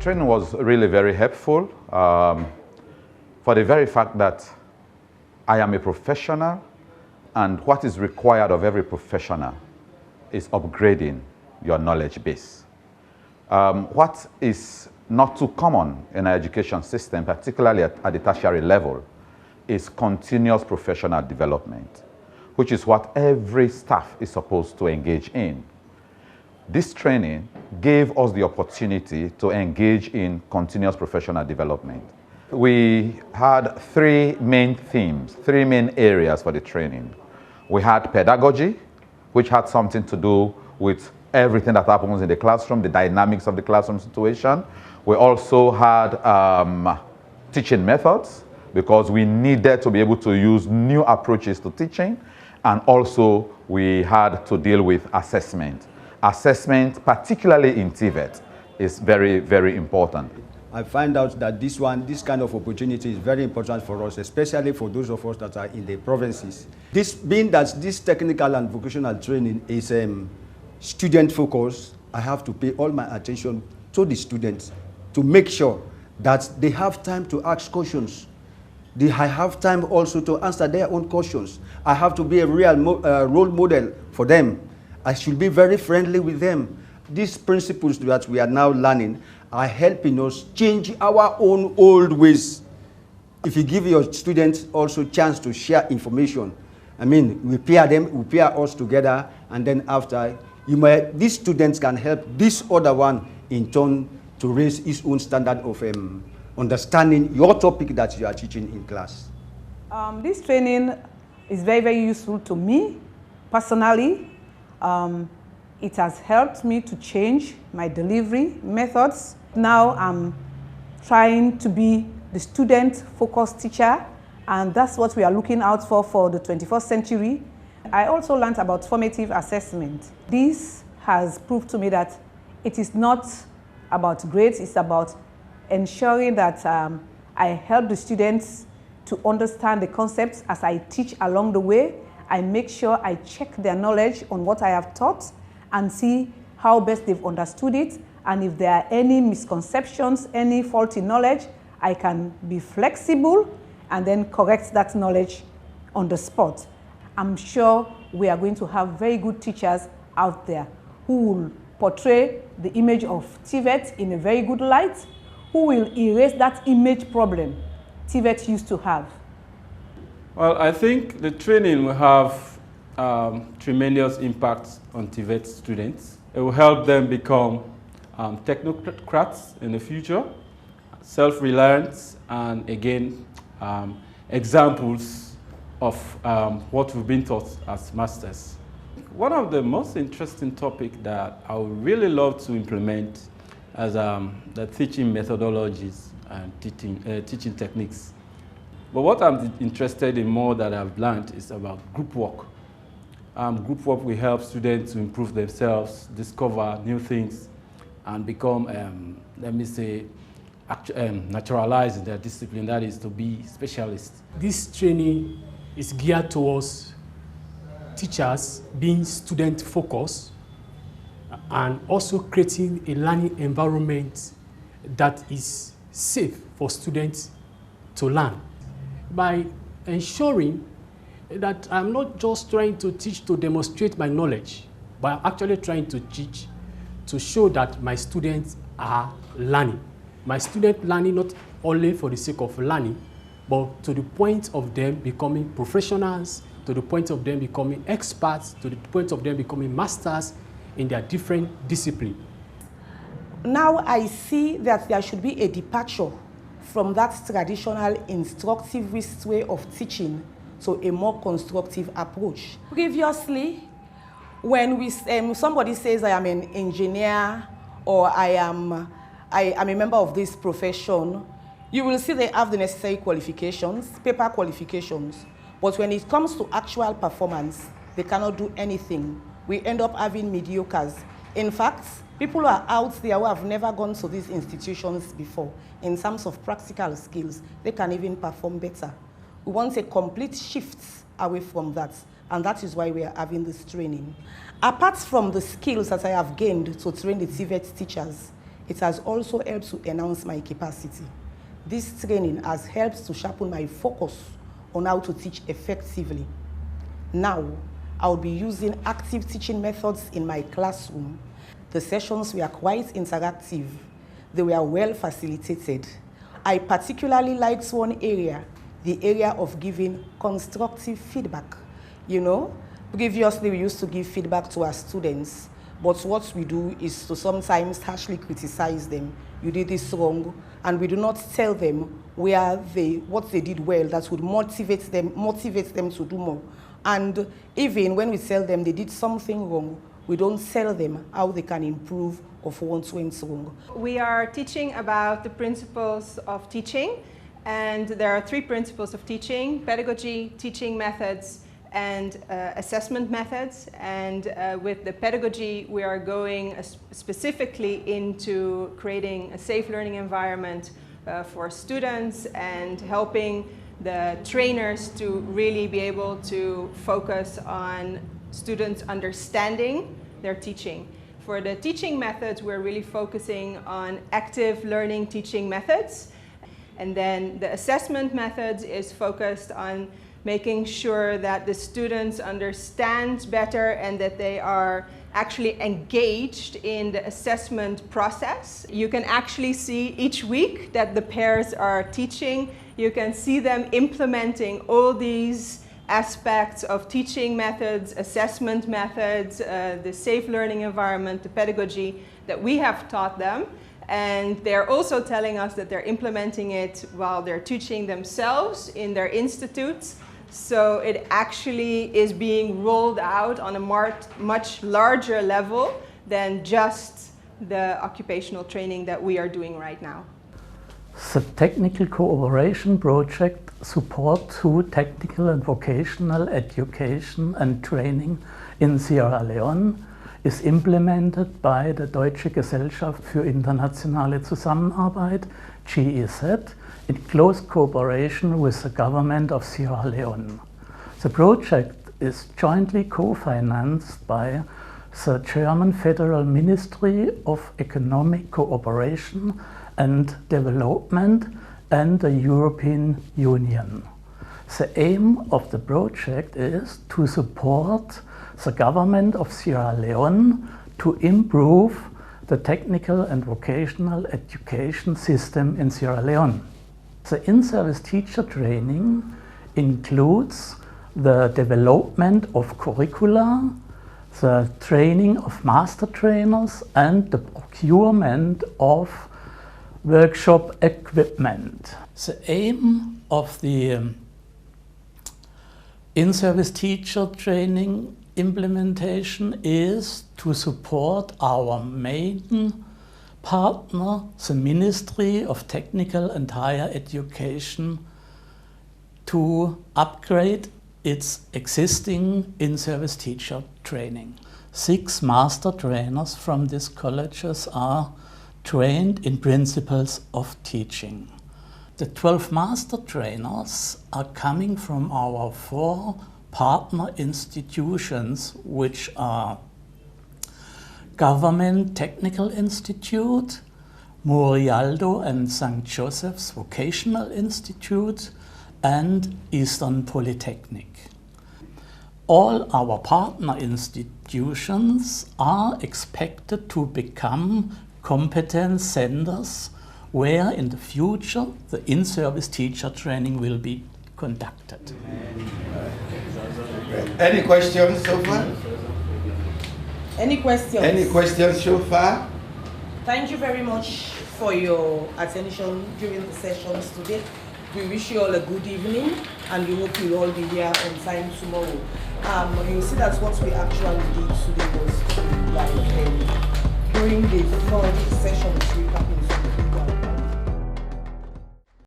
training was really very helpful for the very fact that I am a professional, and what is required of every professional is upgrading your knowledge base. What is not too common in our education system, particularly at the tertiary level, is continuous professional development, which is what every staff is supposed to engage in. This training gave us the opportunity to engage in continuous professional development. We had three main themes, three main areas for the training. We had pedagogy, which had something to do with everything that happens in the classroom, the dynamics of the classroom situation. We also had teaching methods, because we needed to be able to use new approaches to teaching. And also we had to deal with assessment. Assessment, particularly in TVET, is very, very important. I find out that this kind of opportunity is very important for us, especially for those of us that are in the provinces. This being that this technical and vocational training is student focused, I have to pay all my attention to the students to make sure that they have time to ask questions. I have time also to answer their own questions. I have to be a real role model for them. I should be very friendly with them. These principles that we are now learning are helping us change our own old ways. If you give your students also a chance to share information, I mean, we pair them, we pair us together, and then after, these students can help this other one in turn to raise his own standard of understanding your topic that you are teaching in class. This training is very, very useful to me personally. It has helped me to change my delivery methods. Now I'm trying to be the student-focused teacher, and that's what we are looking out for the 21st century. I also learned about formative assessment. This has proved to me that it is not about grades, it's about ensuring that I help the students to understand the concepts as I teach along the way. I make sure I check their knowledge on what I have taught and see how best they've understood it. And if there are any misconceptions, any faulty knowledge, I can be flexible and then correct that knowledge on the spot. I'm sure we are going to have very good teachers out there who will portray the image of TVET in a very good light, who will erase that image problem TVET used to have. Well, I think the training will have tremendous impact on TVET students. It will help them become technocrats in the future, self-reliant, and again, examples of what we've been taught as masters. One of the most interesting topics that I would really love to implement as the teaching methodologies and teaching techniques. But what I'm interested in more that I've learned is about group work. Group work will help students to improve themselves, discover new things, and become, let me say, naturalized in their discipline, that is to be specialists. This training is geared towards teachers being student-focused and also creating a learning environment that is safe for students to learn. By ensuring that I'm not just trying to teach to demonstrate my knowledge, but I'm actually trying to teach to show that my students are learning. My students learning not only for the sake of learning, but to the point of them becoming professionals, to the point of them becoming experts, to the point of them becoming masters in their different disciplines. Now I see that there should be a departure from that traditional instructivist way of teaching to a more constructive approach. Previously, when somebody says I am an engineer or I am a member of this profession, you will see they have the necessary qualifications, paper qualifications. But when it comes to actual performance, they cannot do anything. We end up having mediocres. In fact, people are out there who have never gone to these institutions before. In terms of practical skills, they can even perform better. We want a complete shift away from that, and that is why we are having this training. Apart from the skills that I have gained to train the TVET teachers, it has also helped to enhance my capacity. This training has helped to sharpen my focus on how to teach effectively. Now, I'll be using active teaching methods in my classroom. The sessions were quite interactive. They were well facilitated. I particularly liked one area, the area of giving constructive feedback. You know, previously we used to give feedback to our students, but what we do is to sometimes harshly criticize them. You did this wrong, and we do not tell them what they did well that would motivate them to do more. And even when we tell them they did something wrong, we don't tell them how they can improve of what went wrong. We are teaching about the principles of teaching, and there are 3 principles of teaching: pedagogy, teaching methods, and assessment methods. And with the pedagogy, we are going specifically into creating a safe learning environment for students and helping the trainers to really be able to focus on students understanding their teaching. For the teaching methods, we're really focusing on active learning teaching methods. And then the assessment methods is focused on making sure that the students understand better and that they are actually engaged in the assessment process. You can actually see each week that the pairs are teaching. You can see them implementing all these aspects of teaching methods, assessment methods, the safe learning environment, the pedagogy that we have taught them. And they're also telling us that they're implementing it while they're teaching themselves in their institutes. So it actually is being rolled out on a much larger level than just the occupational training that we are doing right now. The Technical Cooperation Project support to technical and vocational education and training in Sierra Leone is implemented by the Deutsche Gesellschaft für internationale Zusammenarbeit, GEZ, in close cooperation with the government of Sierra Leone. The project is jointly co-financed by the German Federal Ministry of Economic Cooperation and Development and the European Union. The aim of the project is to support the government of Sierra Leone to improve the technical and vocational education system in Sierra Leone. The in-service teacher training includes the development of curricula, the training of master trainers, and the procurement of workshop equipment. The aim of the in-service teacher training implementation is to support our main partner, the Ministry of Technical and Higher Education, to upgrade its existing in-service teacher training. 6 master trainers from these colleges are trained in principles of teaching. The 12 master trainers are coming from our 4 partner institutions, which are Government Technical Institute, Murialdo and St. Joseph's Vocational Institute, and Eastern Polytechnic. All our partner institutions are expected to become competence centers where in the future the in-service teacher training will be conducted. Any questions so far? Any questions? Any questions so far? Thank you very much for your attention during the sessions today. We wish you all a good evening, and we hope you'll all be here on time tomorrow. You'll see that what we actually did today was during the 3rd session, recapping